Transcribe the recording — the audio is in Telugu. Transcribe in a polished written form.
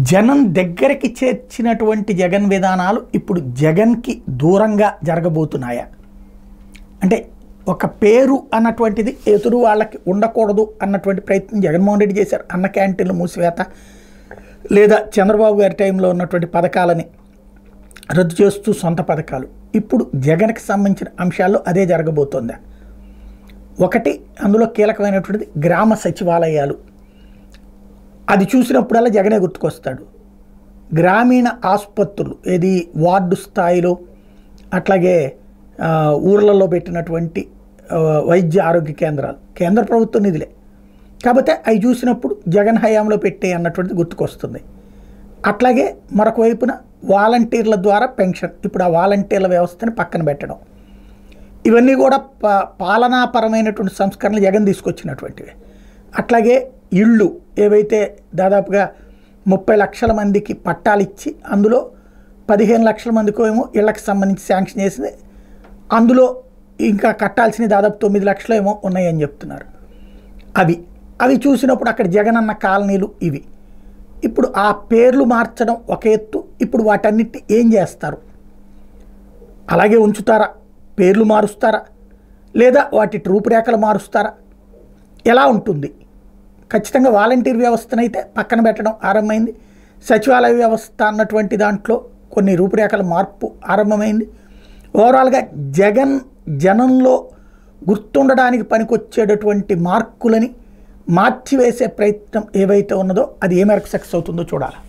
జనం దగ్గరికి చేర్చినటువంటి జగన్ విధానాలు ఇప్పుడు జగన్కి దూరంగా జరగబోతున్నాయా? అంటే ఒక పేరు అన్నటువంటిది ఎదురు వాళ్ళకి ఉండకూడదు అన్నటువంటి ప్రయత్నం జగన్మోహన్ రెడ్డి చేశారు. అన్న క్యాంటీన్లు మూసివేత, లేదా చంద్రబాబు గారి టైంలో ఉన్నటువంటి పథకాలని రద్దు చేస్తూ సొంత పథకాలు. ఇప్పుడు జగన్కి సంబంధించిన అంశాల్లో అదే జరగబోతోందా? ఒకటి అందులో కీలకమైనటువంటిది గ్రామ సచివాలయాలు. అది చూసినప్పుడల్లా జగనే గుర్తుకొస్తాడు. గ్రామీణ ఆసుపత్రులు, ఏది వార్డు స్థాయిలో, అట్లాగే ఊర్లలో పెట్టినటువంటి వైద్య ఆరోగ్య కేంద్రాలు కేంద్ర ప్రభుత్వ నిధులే, కాకపోతే అవి చూసినప్పుడు జగన్ హయాంలో పెట్టే అన్నటువంటిది గుర్తుకొస్తుంది. అట్లాగే మరొక వైపున వాలంటీర్ల ద్వారా పెన్షన్, ఇప్పుడు ఆ వాలంటీర్ల వ్యవస్థని పక్కన పెట్టడం, ఇవన్నీ కూడా పాలనాపరమైనటువంటి సంస్కరణలు జగన్ తీసుకొచ్చినటువంటివి. అట్లాగే ఇళ్ళు ఏవైతే దాదాపుగా 30 లక్షల మందికి పట్టాలు ఇచ్చి అందులో 15 లక్షల మందికి ఏమో ఇళ్లకు సంబంధించి శాంక్షన్ చేసింది, అందులో ఇంకా కట్టాల్సిన దాదాపు 9 లక్షలు ఏమో ఉన్నాయని చెప్తున్నారు. అవి చూసినప్పుడు అక్కడ జగన్ అన్న కాలనీలు ఇవి. ఇప్పుడు ఆ పేర్లు మార్చడం ఒక ఎత్తు, ఇప్పుడు వాటన్నిటి ఏం చేస్తారు? అలాగే ఉంచుతారా? పేర్లు మారుస్తారా? లేదా వాటి రూపురేఖలు మారుస్తారా? ఎలా ఉంటుంది? ఖచ్చితంగా వాలంటీర్ వ్యవస్థనైతే పక్కన పెట్టడం ఆరంభమైంది. సచివాలయ వ్యవస్థ అన్నటువంటి దాంట్లో కొన్ని రూపురేఖల మార్పు ఆరంభమైంది. ఓవరాల్గా జనంలో గుర్తుండడానికి పనికొచ్చేటటువంటి మార్కులని మార్చివేసే ప్రయత్నం ఏవైతే ఉన్నదో అది ఏ మేరకు సక్సెస్ అవుతుందో చూడాలి.